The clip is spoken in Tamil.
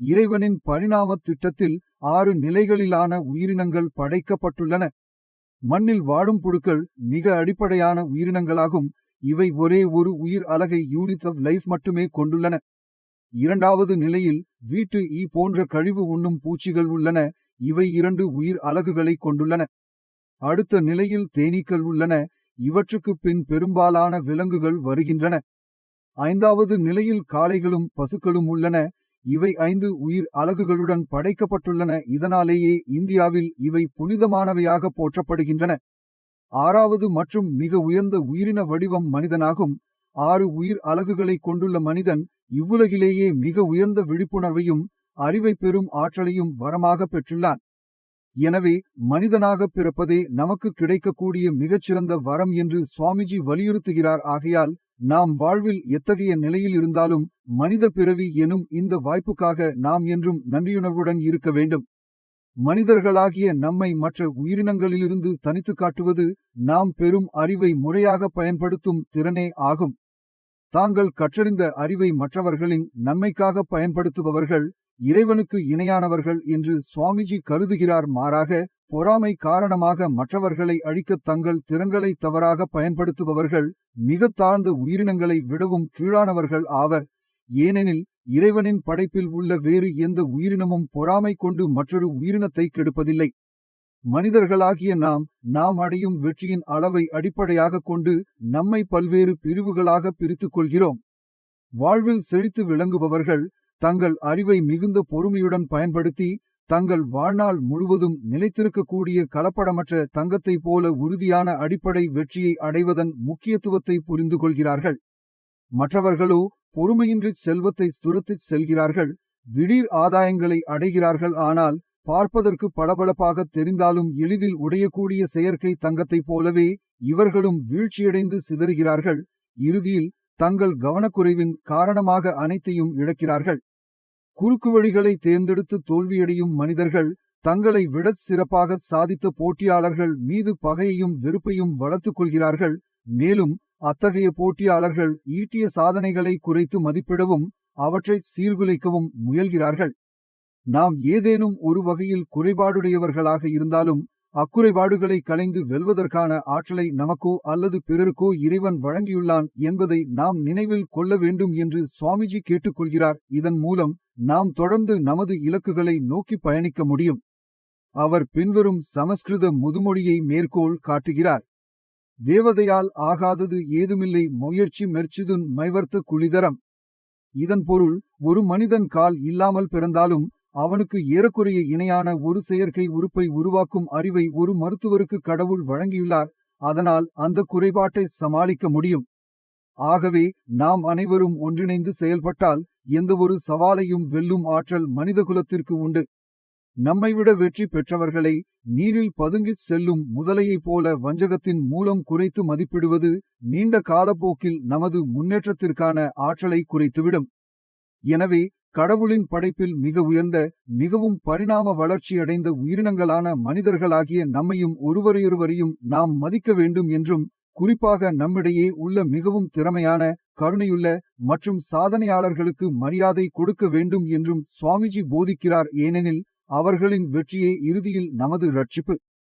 இறைவனின் பரிணாம திட்டத்தில் 6 நிலைகளிலான உயிரினங்கள் படைக்கப்பட்டுள்ளன. மண்ணில் வாழும் புழுக்கள் மிக அடிப்படையான உயிரினங்களாகும். இவை ஒரே ஒரு உயிர் அலகை யூனிட் ஆஃப் லைஃப் மட்டுமே கொண்டுள்ளன. இரண்டாவது நிலையில் வீட்டு ஈ போன்ற கழிவு உண்ணும் பூச்சிகள் உள்ளன. இவை 2 உயிர் அலகுகளை கொண்டுள்ளன. அடுத்த நிலையில் தேனீக்கள் உள்ளன. இவற்றுக்கு பின் பெரும்பாலான விலங்குகள் வருகின்றன. 5வது நிலையில் காளைகளும் பசுக்களும் உள்ளன. இவை 5 உயிர் அலகுகளுடன் படைக்கப்பட்டுள்ளன. இதனாலேயே இந்தியாவில் இவை புனிதமானவையாக போற்றப்படுகின்றன. 6வது மற்றும் மிக உயர்ந்த உயிரின வடிவம் மனிதனாகும். 6 உயிர் அலகுகளை கொண்டுள்ள மனிதன் இவ்வுலகிலேயே மிக உயர்ந்த விழிப்புணர்வையும் அறிவை பெறும் ஆற்றலையும் வரமாக பெற்றுள்ளான். எனவே மனிதனாக பிறப்பதே நமக்கு கிடைக்கக்கூடிய மிகச்சிறந்த வரம் என்று சுவாமிஜி வலியுறுத்துகிறார். ஆகையால் நாம் வாழ்வில் எத்தகைய நிலையில் இருந்தாலும் மனித பிறவி எனும் இந்த வாய்ப்புக்காக நாம் என்றும் நன்றியுணர்வுடன் இருக்க வேண்டும். மனிதர்களாகிய நம்மை மற்ற உயிரினங்களிலிருந்து தனித்து காட்டுவது நாம் பெறும் அறிவை முறையாக பயன்படுத்தும் திறனே ஆகும். தாங்கள் கற்றறிந்த அறிவை மற்றவர்களின் நன்மைக்காக பயன்படுத்துபவர்கள் இறைவனுக்கு இணையானவர்கள் என்று சுவாமிஜி கருதுகிறார். மாறாக பொறாமை காரணமாக மற்றவர்களை அழிக்க தங்கள் திறன்களை தவறாக பயன்படுத்துபவர்கள் மிக தாழ்ந்த உயிரினங்களை விடவும் கீழானவர்கள் ஆவர். ஏனெனில் இறைவனின் படைப்பில் உள்ள வேறு எந்த உயிரினமும் பொறாமை கொண்டு மற்றொரு உயிரினத்தை கெடுப்பதில்லை. மனிதர்களாகிய நாம் அடையும் வெற்றியின் அளவை அடிப்படையாக கொண்டு நம்மை பல்வேறு பிரிவுகளாக பிரித்துக் கொள்கிறோம். வாழ்வில் செழித்து விளங்குபவர்கள் தங்கள் அறிவை மிகுந்த பொறுமையுடன் பயன்படுத்தி தங்கள் வாழ்நாள் முழுவதும் நிலைத்திருக்கக்கூடிய கலப்படமற்ற தங்கத்தை போல உறுதியான அடிப்படை வெற்றியை அடைவதன் முக்கியத்துவத்தை புரிந்து கொள்கிறார்கள். மற்றவர்களோ பொறுமையின்றி செல்வத்தை துரத்திச் செல்கிறார்கள். திடீர் ஆதாயங்களை அடைகிறார்கள். ஆனால் பார்ப்பதற்கு பளபளப்பாக தெரிந்தாலும் எளிதில் உடையக்கூடிய செயற்கை தங்கத்தைப் போலவே இவர்களும் வீழ்ச்சியடைந்து சிதறுகிறார்கள். இறுதியில் தங்கள் கவனக்குறைவின் காரணமாக அனைத்தையும் இழக்கிறார்கள். குறுக்கு வழிகளை தேர்ந்தெடுத்து தோல்வியடையும் மனிதர்கள் தங்களை விட சிறப்பாக சாதித்த போட்டியாளர்கள் மீது பகையையும் வெறுப்பையும் வளர்த்துக் கொள்கிறார்கள். மேலும் அத்தகைய போட்டியாளர்கள் ஈட்டிய சாதனைகளை குறைத்து மதிப்பிடவும் அவற்றை சீர்குலைக்கவும் முயல்கிறார்கள். நாம் ஏதேனும் ஒரு வகையில் குறைபாடுடையவர்களாக இருந்தாலும் அக்குறைபாடுகளை களைந்து வெல்வதற்கான ஆற்றலை நமக்கோ அல்லது பிறருக்கோ இறைவன் வழங்கியுள்ளான் என்பதை நாம் நினைவில் கொள்ள வேண்டும் என்று சுவாமிஜி கேட்டுக்கொள்கிறார். இதன் மூலம் நாம் தொடர்ந்து நமது இலக்குகளை நோக்கி பயணிக்க முடியும். அவர் பின்வரும் சமஸ்கிருத முதுமொழியை மேற்கோள் காட்டுகிறார். தேவதையால் ஆகாதது ஏதுமில்லை, முயற்சி மெர்ச்சிதுன் மைவர்த்த குளிதரம். இதன் பொருள், ஒரு மனிதன் கால் இல்லாமல் பிறந்தாலும் அவனுக்கு ஏறக்குறைய இணையான ஒரு செயற்கை உறுப்பை உருவாக்கும் அறிவை ஒரு மருத்துவருக்கு கடவுள் வழங்கியுள்ளார். அதனால் அந்த குறைபாட்டை சமாளிக்க முடியும். ஆகவே நாம் அனைவரும் ஒன்றிணைந்து செயல்பட்டால் எந்த ஒரு சவாலையும் வெல்லும் ஆற்றல் மனிதகுலத்திற்கு உண்டு. நம்மைவிட வெற்றி பெற்றவர்களை நீரில் பதுங்கிச் செல்லும் முதலையைப் போல வஞ்சகத்தின் மூலம் குறைத்து மதிப்பிடுவது நீண்ட காலப்போக்கில் நமது முன்னேற்றத்திற்கான ஆற்றலை குறைத்துவிடும். எனவே கடவுளின் படைப்பில் மிக உயர்ந்த மிகவும் பரிணாம வளர்ச்சியடைந்த உயிரினங்களான மனிதர்களாகிய நம்மையும் ஒருவரையொருவரையும் நாம் மதிக்க வேண்டும் என்றும், குறிப்பாக நம்மிடையே உள்ள மிகவும் திறமையான, கருணையுள்ள மற்றும் சாதனையாளர்களுக்கு மரியாதை கொடுக்க வேண்டும் என்றும் சுவாமிஜி போதிக்கிறார். ஏனெனில் அவர்களின் வெற்றியே இறுதியில் நமது ரட்சிப்பு.